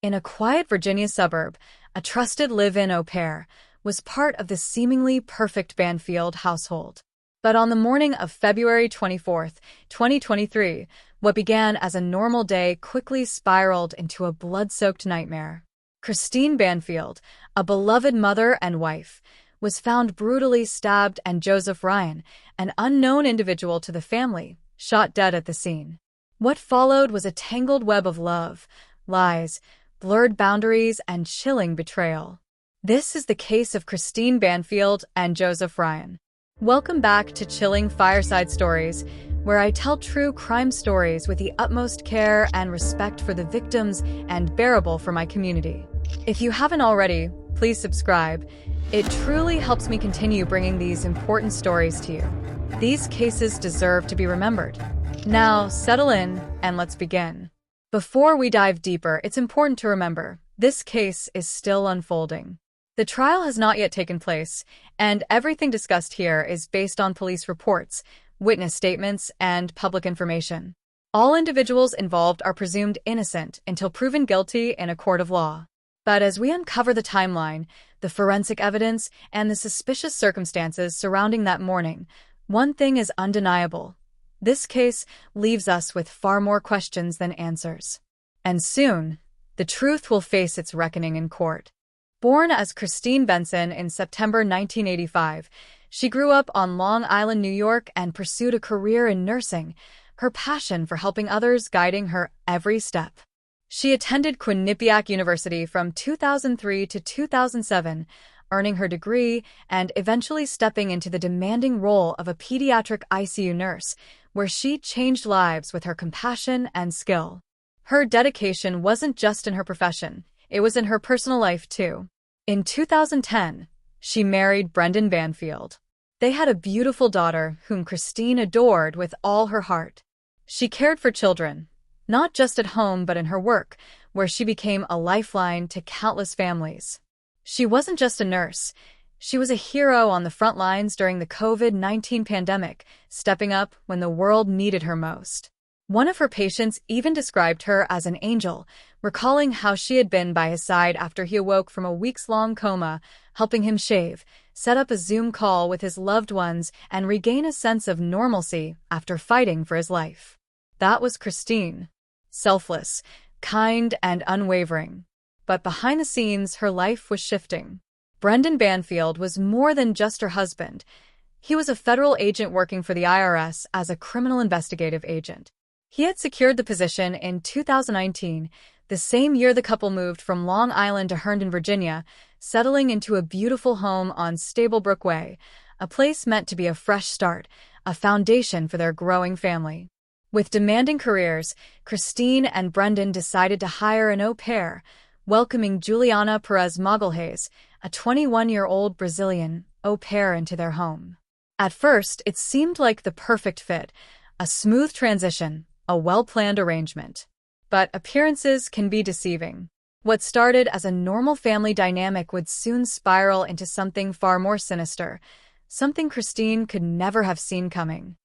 In a quiet Virginia suburb, a trusted live-in au pair was part of the seemingly perfect Banfield household. But on the morning of February 24th, 2023, what began as a normal day quickly spiraled into a blood-soaked nightmare. Christine Banfield, a beloved mother and wife, was found brutally stabbed, and Joseph Ryan, an unknown individual to the family, shot dead at the scene. What followed was a tangled web of love, lies, blurred boundaries, and chilling betrayal. This is the case of Christine Banfield and Joseph Ryan. Welcome back to Chilling Fireside Stories, where I tell true crime stories with the utmost care and respect for the victims and bearable for my community. If you haven't already, please subscribe. It truly helps me continue bringing these important stories to you. These cases deserve to be remembered. Now, settle in and let's begin. Before we dive deeper, it's important to remember, this case is still unfolding. The trial has not yet taken place, and everything discussed here is based on police reports, witness statements, and public information. All individuals involved are presumed innocent until proven guilty in a court of law. But as we uncover the timeline, the forensic evidence, and the suspicious circumstances surrounding that morning, one thing is undeniable. This case leaves us with far more questions than answers. And soon, the truth will face its reckoning in court. Born as Christine Benson in September 1985, she grew up on Long Island, New York, and pursued a career in nursing, her passion for helping others guiding her every step. She attended Quinnipiac University from 2003 to 2007, earning her degree and eventually stepping into the demanding role of a pediatric ICU nurse, where she changed lives with her compassion and skill. Her dedication wasn't just in her profession, it was in her personal life too. In 2010, she married Brendan Banfield. They had a beautiful daughter whom Christine adored with all her heart. She cared for children, not just at home but in her work, where she became a lifeline to countless families. She wasn't just a nurse. She was a hero on the front lines during the COVID-19 pandemic, stepping up when the world needed her most. One of her patients even described her as an angel, recalling how she had been by his side after he awoke from a weeks-long coma, helping him shave, set up a Zoom call with his loved ones, and regain a sense of normalcy after fighting for his life. That was Christine. Selfless, kind, and unwavering. But behind the scenes, her life was shifting. Brendan Banfield was more than just her husband. He was a federal agent working for the IRS as a criminal investigative agent. He had secured the position in 2019, the same year the couple moved from Long Island to Herndon, Virginia, settling into a beautiful home on Stablebrook Way, a place meant to be a fresh start, a foundation for their growing family. With demanding careers, Christine and Brendan decided to hire an au pair, welcoming Juliana Perez Magalhaes, a 21-year-old Brazilian au pair, into their home. At first, it seemed like the perfect fit, a smooth transition, a well-planned arrangement. But appearances can be deceiving. What started as a normal family dynamic would soon spiral into something far more sinister, something Christine could never have seen coming.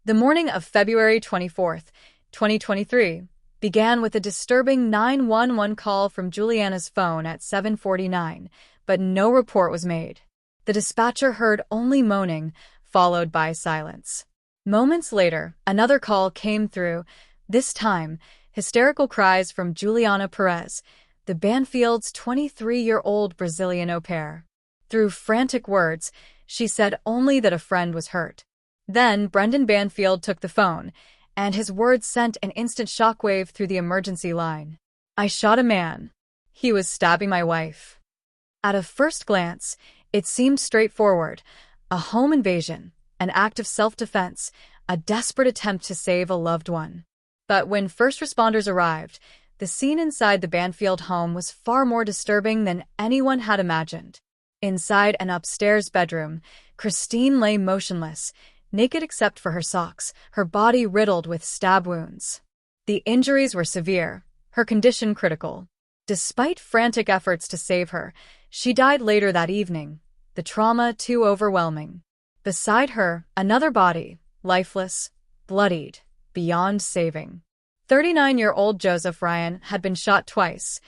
The morning of February 24th, 2023, began with a disturbing 911 call from Juliana's phone at 7:49, but no report was made. The dispatcher heard only moaning, followed by silence. Moments later, another call came through, this time, hysterical cries from Juliana Perez, the Banfield's 23-year-old Brazilian au pair. Through frantic words, she said only that a friend was hurt. Then Brendan Banfield took the phone, and his words sent an instant shockwave through the emergency line. "I shot a man. He was stabbing my wife." At a first glance, it seemed straightforward, a home invasion, an act of self-defense, a desperate attempt to save a loved one. But when first responders arrived, the scene inside the Banfield home was far more disturbing than anyone had imagined. Inside an upstairs bedroom, Christine lay motionless, naked except for her socks, her body riddled with stab wounds. The injuries were severe, her condition critical. Despite frantic efforts to save her, she died later that evening, the trauma too overwhelming. Beside her, another body, lifeless, bloodied, beyond saving. 39-year-old Joseph Ryan had been shot twice,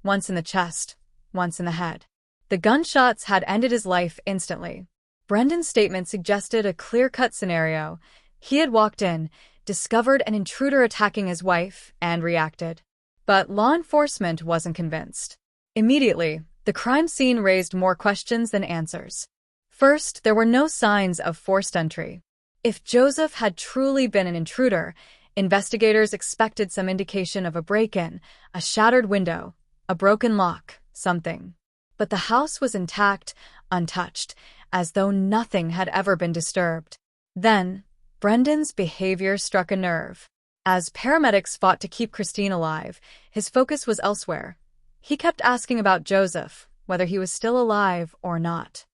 once in the chest, once in the head. The gunshots had ended his life instantly. Brendan's statement suggested a clear-cut scenario. He had walked in, discovered an intruder attacking his wife, and reacted. But law enforcement wasn't convinced. Immediately, the crime scene raised more questions than answers. First, there were no signs of forced entry. If Joseph had truly been an intruder, investigators expected some indication of a break-in, a shattered window, a broken lock, something. But the house was intact, untouched, as though nothing had ever been disturbed. Then, Brendan's behavior struck a nerve. As paramedics fought to keep Christine alive, his focus was elsewhere. He kept asking about Joseph, whether he was still alive or not.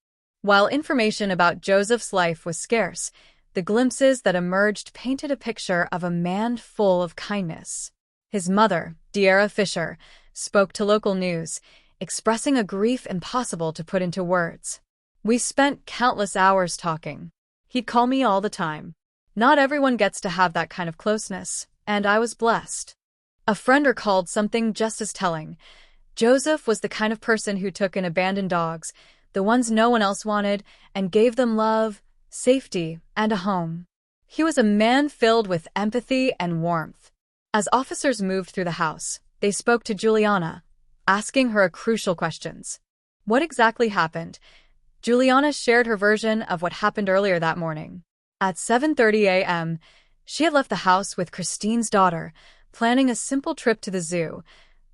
While information about Joseph's life was scarce, the glimpses that emerged painted a picture of a man full of kindness. His mother, Deara Fisher, spoke to local news, expressing a grief impossible to put into words. "We spent countless hours talking. He'd call me all the time. Not everyone gets to have that kind of closeness, and I was blessed." A friend recalled something just as telling. Joseph was the kind of person who took in abandoned dogs, the ones no one else wanted, and gave them love, safety, and a home. He was a man filled with empathy and warmth. As officers moved through the house, they spoke to Juliana, asking her crucial questions. What exactly happened? Juliana shared her version of what happened earlier that morning. At 7:30 a.m., she had left the house with Christine's daughter, planning a simple trip to the zoo,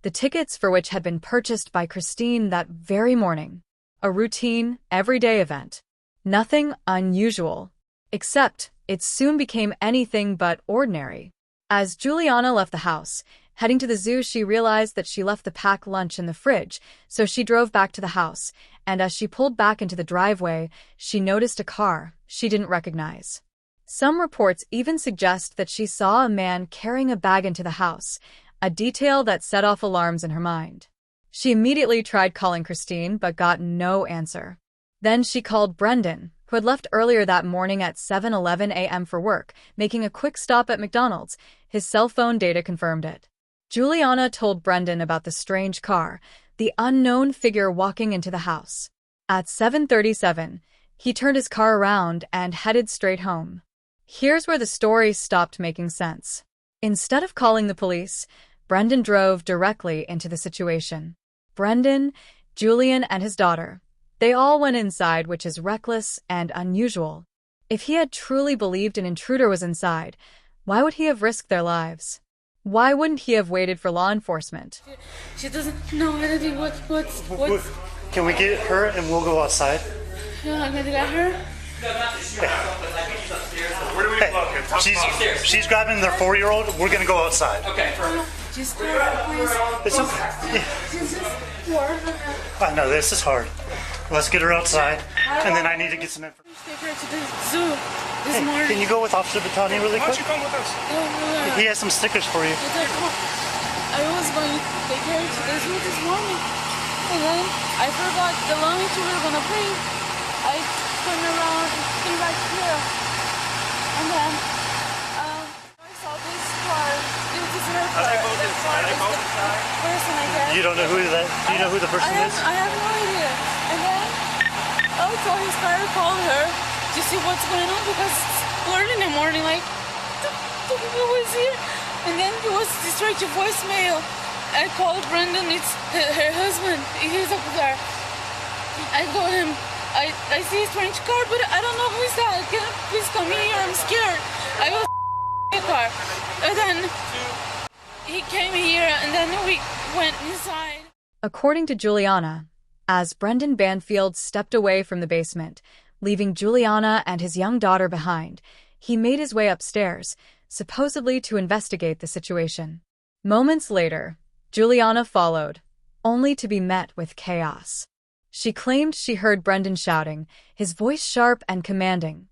the tickets for which had been purchased by Christine that very morning. A routine, everyday event. Nothing unusual. Except, it soon became anything but ordinary. As Juliana left the house, heading to the zoo, she realized that she left the packed lunch in the fridge, so she drove back to the house, and as she pulled back into the driveway, she noticed a car she didn't recognize. Some reports even suggest that she saw a man carrying a bag into the house, a detail that set off alarms in her mind. She immediately tried calling Christine, but got no answer. Then she called Brendan, who had left earlier that morning at 7:11 a.m. for work, making a quick stop at McDonald's. His cell phone data confirmed it. Juliana told Brendan about the strange car, the unknown figure walking into the house. At 7:37, he turned his car around and headed straight home. Here's where the story stopped making sense. Instead of calling the police, Brendan drove directly into the situation. Brendan, Julian, and his daughter. They all went inside, which is reckless and unusual. If he had truly believed an intruder was inside, why would he have risked their lives? Why wouldn't he have waited for law enforcement? She doesn't know anything. What? Can we get her and we'll go outside? Yeah, I'm gonna get her. Where do we look? She's grabbing their 4-year-old. We're gonna go outside. Okay. Just please. It's okay. Yeah. This is hard. I know this is hard. Let's get her outside, and then I need to get some information. Take her to the zoo this morning. Can you go with Officer Battani really Why don't quick? you come with us? No. He has some stickers for you. I was going to take her to the zoo this morning, and then I forgot the lunch we were gonna bring. I turned around and came back here, and then I saw this car. This is her car. The person, I guess. You don't know who that? Do you know who the person is? I have no idea. And then I saw his car, called her to see what's going on because it's early in the morning, like the people was here. And then he was straight to voicemail. I called Brendan, it's her husband. He's up there. I told him, I see a strange car, but I don't know who is that. Can you please come here? I'm scared. I was in the car. And then he came here, and then we went inside. According to Juliana, as Brendan Banfield stepped away from the basement, leaving Juliana and his young daughter behind, he made his way upstairs, supposedly to investigate the situation. Moments later, Juliana followed, only to be met with chaos. She claimed she heard Brendan shouting, his voice sharp and commanding,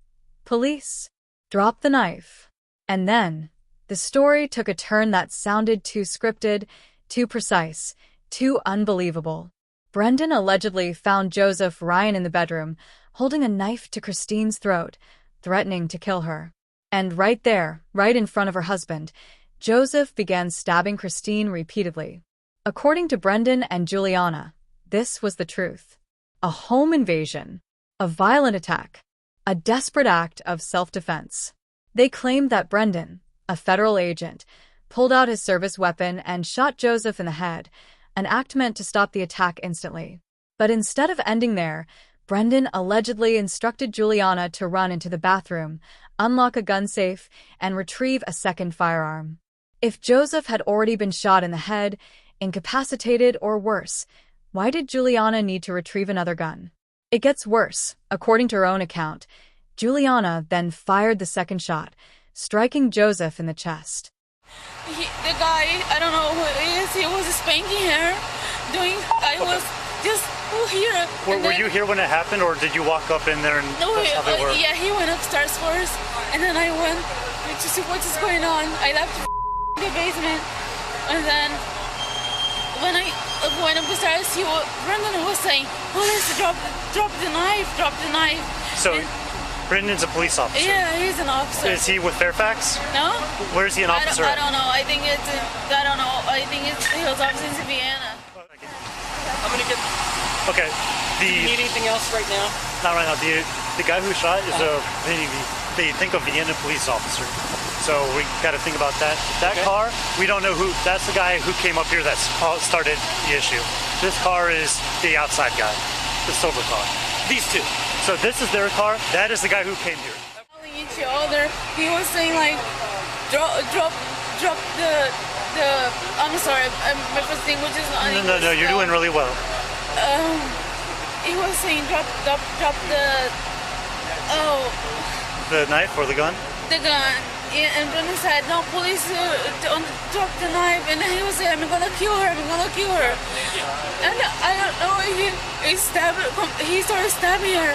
"Police! Drop the knife!" And then, the story took a turn that sounded too scripted, too precise, too unbelievable. Brendan allegedly found Joseph Ryan in the bedroom, holding a knife to Christine's throat, threatening to kill her. And right there, right in front of her husband, Joseph began stabbing Christine repeatedly. According to Brendan and Juliana, this was the truth. A home invasion, a violent attack, a desperate act of self-defense. They claimed that Brendan, a federal agent, pulled out his service weapon and shot Joseph in the head, an act meant to stop the attack instantly. But instead of ending there, Brendan allegedly instructed Juliana to run into the bathroom, unlock a gun safe, and retrieve a second firearm. If Joseph had already been shot in the head, incapacitated, or worse, why did Juliana need to retrieve another gun? It gets worse. According to her own account, Juliana then fired the second shot, striking Joseph in the chest. The guy, I don't know who it is, he was spanking her, I was just here. Were you here when it happened, or did you walk up in there and no, that's how they were? Yeah, he went upstairs first, and then I went to see what is going on. I left the basement, and then when I went upstairs, Brendan was saying, "Police, drop the knife." So, Brendan's a police officer. Yeah, he's an officer. Is he with Fairfax? No. Where is he an officer? I don't know. I think he was officer in Vienna. I'm gonna get. Okay. Do you need anything else right now? Not right now. The guy who shot is they think a Vienna police officer. So we got to think about that. That car, we don't know who. That's the guy who came up here that started the issue. This car is the outside guy, the silver car. These two. So this is their car. That is the guy who came here. Each other, he was saying like, drop the. I'm sorry, my first language is not English. No, you're doing really well. He was saying drop the knife or the gun? The gun. Yeah, and Brendan said, no, police, don't drop the knife. And he was saying, I'm gonna kill her. And I don't know, he started stabbing her.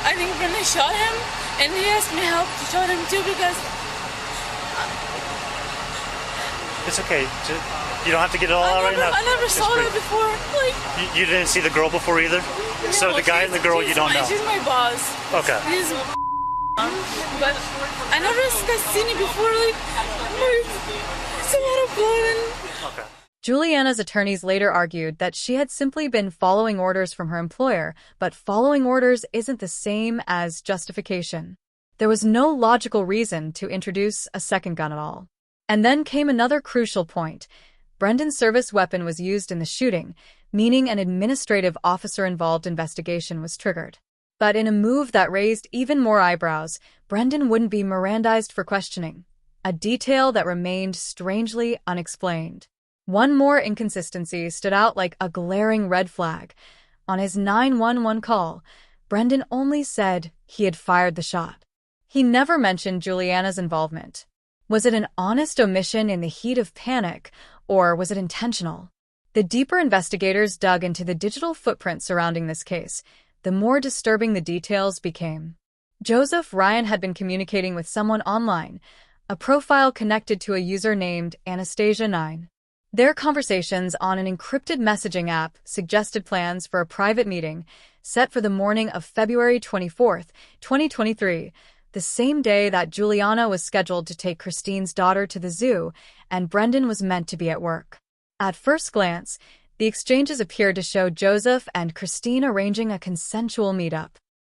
I think Brendan shot him, and he asked me help to shot him too because... It's okay. You don't have to get it all out right now. I never saw that before. Like, you didn't see the girl before either? No, so the guy and the girl you don't know? She's my boss. Okay. But I never seen it before. Like, it's a lot of blood. Okay. Juliana's attorneys later argued that she had simply been following orders from her employer, but following orders isn't the same as justification. There was no logical reason to introduce a second gun at all. And then came another crucial point. Brendan's service weapon was used in the shooting, meaning an administrative officer-involved investigation was triggered. But in a move that raised even more eyebrows, Brendan wouldn't be Mirandized for questioning, a detail that remained strangely unexplained. One more inconsistency stood out like a glaring red flag. On his 911 call, Brendan only said he had fired the shot. He never mentioned Juliana's involvement. Was it an honest omission in the heat of panic, or was it intentional? The deeper investigators dug into the digital footprint surrounding this case, the more disturbing the details became. Joseph Ryan had been communicating with someone online, a profile connected to a user named Anastasia9. Their conversations on an encrypted messaging app suggested plans for a private meeting set for the morning of February 24, 2023, the same day that Juliana was scheduled to take Christine's daughter to the zoo and Brendan was meant to be at work. At first glance, the exchanges appeared to show Joseph and Christine arranging a consensual meetup.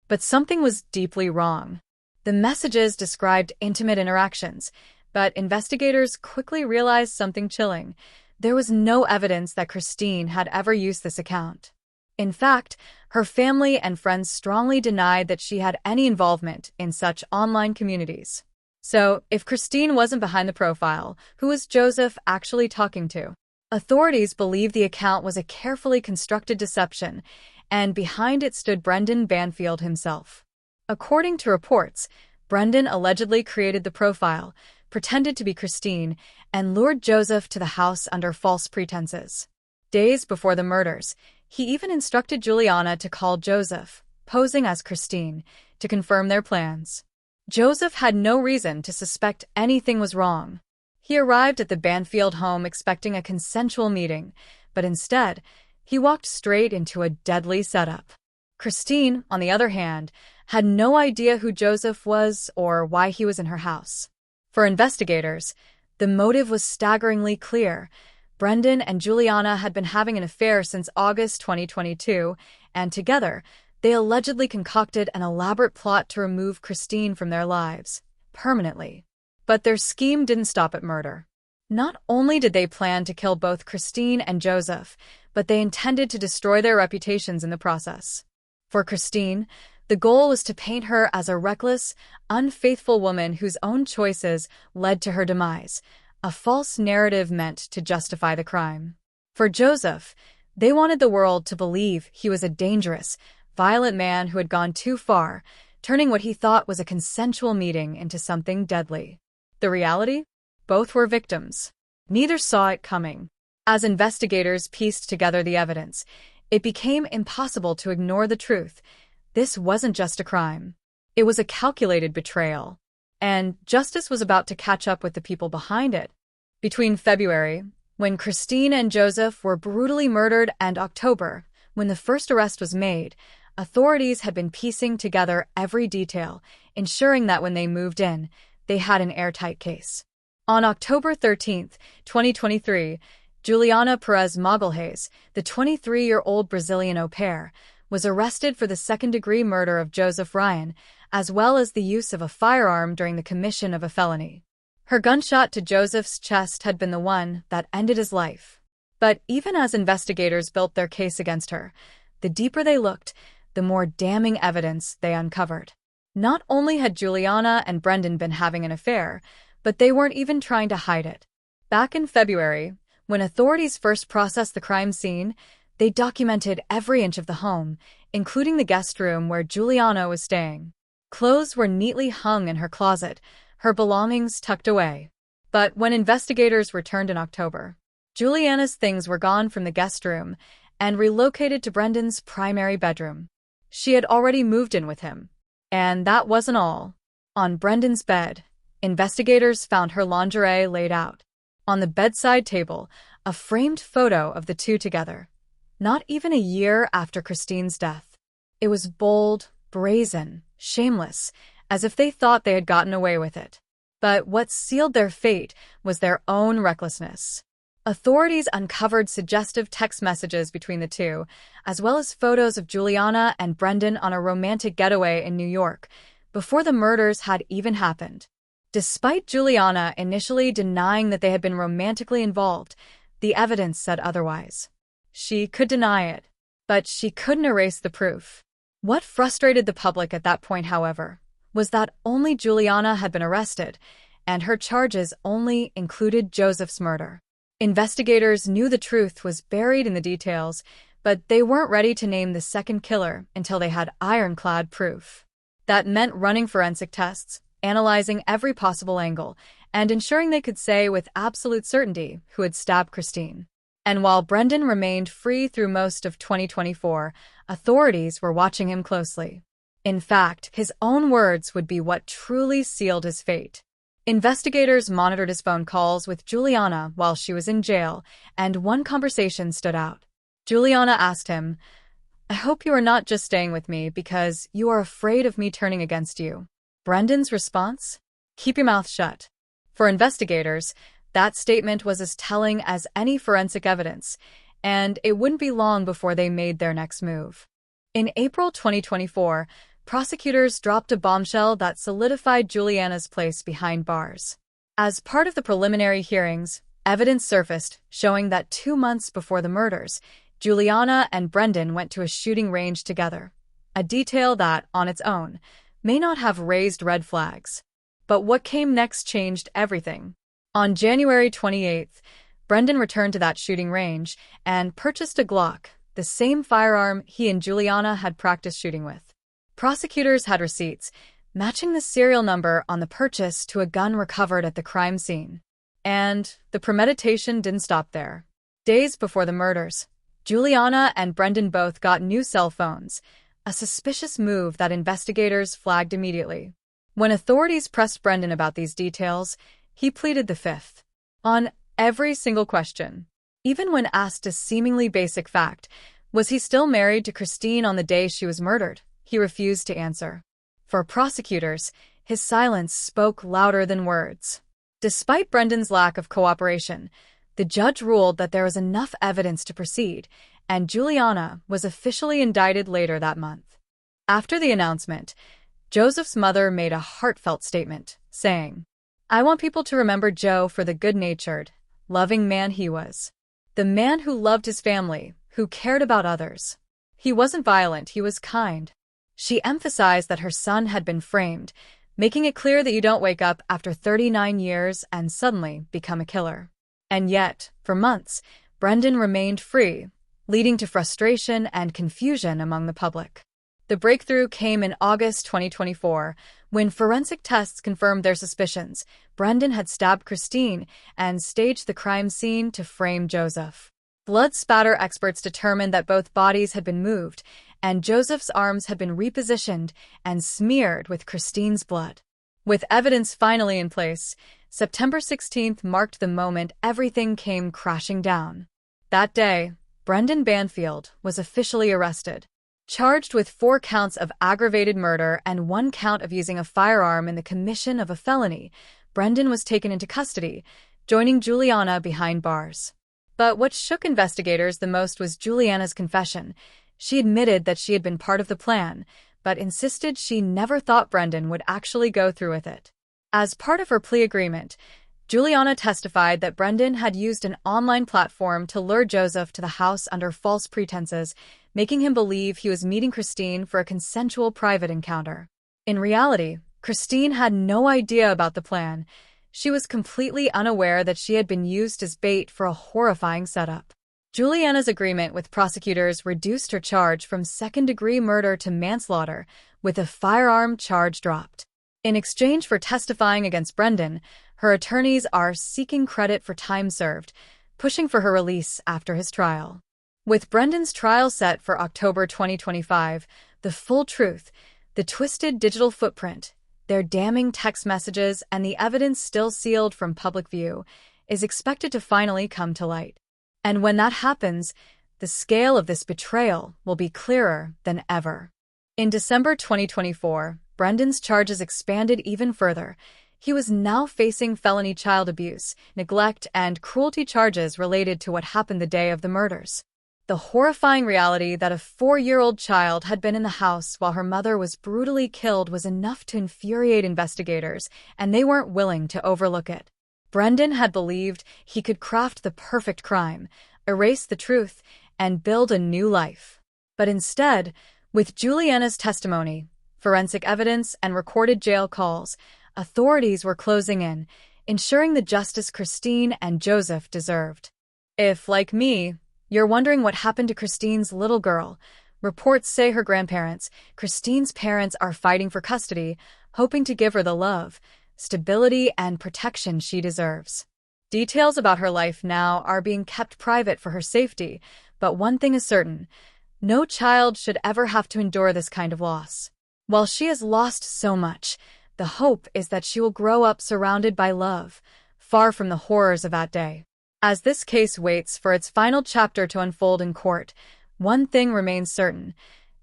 But something was deeply wrong. The messages described intimate interactions, but investigators quickly realized something chilling. There was no evidence that Christine had ever used this account. In fact, her family and friends strongly denied that she had any involvement in such online communities. So, if Christine wasn't behind the profile, who was Joseph actually talking to? Authorities believe the account was a carefully constructed deception, and behind it stood Brendan Banfield himself. According to reports, Brendan allegedly created the profile, pretended to be Christine, and lured Joseph to the house under false pretenses. Days before the murders, he even instructed Juliana to call Joseph, posing as Christine, to confirm their plans. Joseph had no reason to suspect anything was wrong. He arrived at the Banfield home expecting a consensual meeting, but instead, he walked straight into a deadly setup. Christine, on the other hand, had no idea who Joseph was or why he was in her house. For investigators, the motive was staggeringly clear. Brendan and Juliana had been having an affair since August 2022, and together, they allegedly concocted an elaborate plot to remove Christine from their lives, permanently. But their scheme didn't stop at murder. Not only did they plan to kill both Christine and Joseph, but they intended to destroy their reputations in the process. For Christine, the goal was to paint her as a reckless, unfaithful woman whose own choices led to her demise, a false narrative meant to justify the crime. For Joseph, they wanted the world to believe he was a dangerous, violent man who had gone too far, turning what he thought was a consensual meeting into something deadly. The reality? Both were victims. Neither saw it coming. As investigators pieced together the evidence, it became impossible to ignore the truth. This wasn't just a crime. It was a calculated betrayal. And justice was about to catch up with the people behind it. Between February, when Christine and Joseph were brutally murdered, and October, when the first arrest was made, authorities had been piecing together every detail, ensuring that when they moved in, they had an airtight case. On October 13, 2023, Juliana Perez Magalhaes, the 23-year-old Brazilian au pair, was arrested for the second-degree murder of Joseph Ryan, as well as the use of a firearm during the commission of a felony. Her gunshot to Joseph's chest had been the one that ended his life. But even as investigators built their case against her, the deeper they looked, the more damning evidence they uncovered. Not only had Juliana and Brendan been having an affair, but they weren't even trying to hide it. Back in February, when authorities first processed the crime scene, they documented every inch of the home, including the guest room where Juliana was staying. Clothes were neatly hung in her closet, her belongings tucked away. But when investigators returned in October, Juliana's things were gone from the guest room and relocated to Brendan's primary bedroom. She had already moved in with him. And that wasn't all. On Brendan's bed, investigators found her lingerie laid out. On the bedside table, a framed photo of the two together. Not even a year after Christine's death. It was bold, brazen, shameless, as if they thought they had gotten away with it. But what sealed their fate was their own recklessness. Authorities uncovered suggestive text messages between the two, as well as photos of Juliana and Brendan on a romantic getaway in New York, before the murders had even happened. Despite Juliana initially denying that they had been romantically involved, the evidence said otherwise. She could deny it, but she couldn't erase the proof. What frustrated the public at that point, however, was that only Juliana had been arrested, and her charges only included Joseph's murder. Investigators knew the truth was buried in the details, but they weren't ready to name the second killer until they had ironclad proof. That meant running forensic tests, analyzing every possible angle, and ensuring they could say with absolute certainty who had stabbed Christine. And while Brendan remained free through most of 2024, authorities were watching him closely. In fact, his own words would be what truly sealed his fate. Investigators monitored his phone calls with Juliana while she was in jail, and one conversation stood out. Juliana asked him, "I hope you are not just staying with me because you are afraid of me turning against you." Brendan's response? "Keep your mouth shut." For investigators, that statement was as telling as any forensic evidence, and it wouldn't be long before they made their next move. In April 2024, prosecutors dropped a bombshell that solidified Juliana's place behind bars. As part of the preliminary hearings, evidence surfaced showing that 2 months before the murders, Juliana and Brendan went to a shooting range together, a detail that, on its own, may not have raised red flags. But what came next changed everything. On January 28th, Brendan returned to that shooting range and purchased a Glock, the same firearm he and Juliana had practiced shooting with. Prosecutors had receipts, matching the serial number on the purchase to a gun recovered at the crime scene. And the premeditation didn't stop there. Days before the murders, Juliana and Brendan both got new cell phones, a suspicious move that investigators flagged immediately. When authorities pressed Brendan about these details, he pleaded the fifth. On every single question, even when asked a seemingly basic fact, was he still married to Christine on the day she was murdered? He refused to answer. For prosecutors, his silence spoke louder than words. Despite Brendan's lack of cooperation, The judge ruled that there was enough evidence to proceed, and Juliana was officially indicted later that month. After the announcement, Joseph's mother made a heartfelt statement, saying, "I want people to remember Joe for the good-natured, loving man he was. The man who loved his family, who cared about others. He wasn't violent, he was kind." She emphasized that her son had been framed, making it clear that you don't wake up after 39 years and suddenly become a killer. And yet, for months, Brendan remained free, leading to frustration and confusion among the public. The breakthrough came in August 2024, when forensic tests confirmed their suspicions. Brendan had stabbed Christine and staged the crime scene to frame Joseph. Blood spatter experts determined that both bodies had been moved, and Joseph's arms had been repositioned and smeared with Christine's blood. With evidence finally in place, September 16th marked the moment everything came crashing down. That day, Brendan Banfield was officially arrested. Charged with 4 counts of aggravated murder and 1 count of using a firearm in the commission of a felony, Brendan was taken into custody, joining Juliana behind bars. But what shook investigators the most was Juliana's confession. She admitted that she had been part of the plan, but insisted she never thought Brendan would actually go through with it. As part of her plea agreement, Juliana testified that Brendan had used an online platform to lure Joseph to the house under false pretenses, making him believe he was meeting Christine for a consensual private encounter. In reality, Christine had no idea about the plan. She was completely unaware that she had been used as bait for a horrifying setup. Juliana's agreement with prosecutors reduced her charge from second-degree murder to manslaughter, with a firearm charge dropped. In exchange for testifying against Brendan, her attorneys are seeking credit for time served, pushing for her release after his trial. With Brendan's trial set for October 2025, the full truth, the twisted digital footprint, their damning text messages, and the evidence still sealed from public view, is expected to finally come to light. And when that happens, the scale of this betrayal will be clearer than ever. In December 2024, Brendan's charges expanded even further. He was now facing felony child abuse, neglect, and cruelty charges related to what happened the day of the murders. The horrifying reality that a 4-year-old child had been in the house while her mother was brutally killed was enough to infuriate investigators, and they weren't willing to overlook it. Brendan had believed he could craft the perfect crime, erase the truth, and build a new life. But instead, with Juliana's testimony, forensic evidence, and recorded jail calls, authorities were closing in, ensuring the justice Christine and Joseph deserved. If, like me, you're wondering what happened to Christine's little girl, reports say her grandparents, Christine's parents, are fighting for custody, hoping to give her the love, stability, and protection she deserves. Details about her life now are being kept private for her safety, but one thing is certain: no child should ever have to endure this kind of loss. While she has lost so much, the hope is that she will grow up surrounded by love, far from the horrors of that day. As this case waits for its final chapter to unfold in court, one thing remains certain: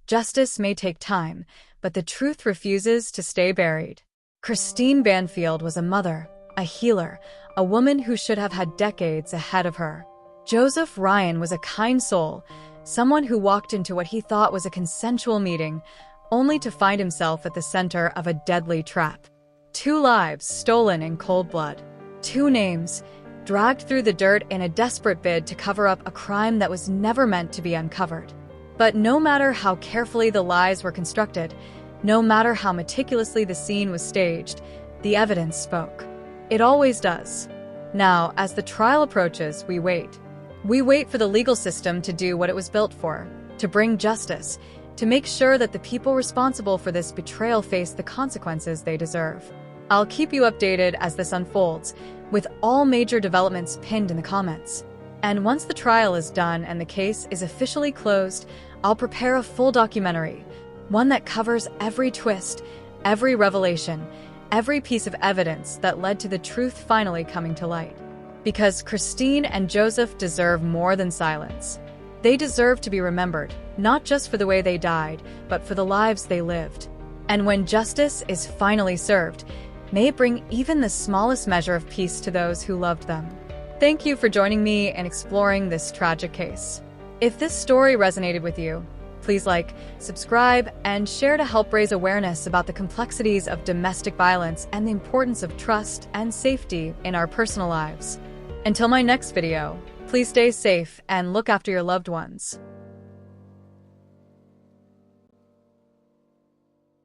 justice may take time, but the truth refuses to stay buried. Christine Banfield was a mother, a healer, a woman who should have had decades ahead of her. Joseph Ryan was a kind soul, someone who walked into what he thought was a consensual meeting, only to find himself at the center of a deadly trap. 2 lives stolen in cold blood. 2 names dragged through the dirt in a desperate bid to cover up a crime that was never meant to be uncovered. But no matter how carefully the lies were constructed, no matter how meticulously the scene was staged, the evidence spoke. It always does. Now, as the trial approaches, we wait. We wait for the legal system to do what it was built for, to bring justice, to make sure that the people responsible for this betrayal face the consequences they deserve. I'll keep you updated as this unfolds, with all major developments pinned in the comments. And once the trial is done and the case is officially closed, I'll prepare a full documentary, one that covers every twist, every revelation, every piece of evidence that led to the truth finally coming to light. Because Christine and Joseph deserve more than silence. They deserve to be remembered, not just for the way they died, but for the lives they lived. And when justice is finally served, may it bring even the smallest measure of peace to those who loved them. Thank you for joining me in exploring this tragic case. If this story resonated with you, please like, subscribe, and share to help raise awareness about the complexities of domestic violence and the importance of trust and safety in our personal lives. Until my next video, please stay safe and look after your loved ones.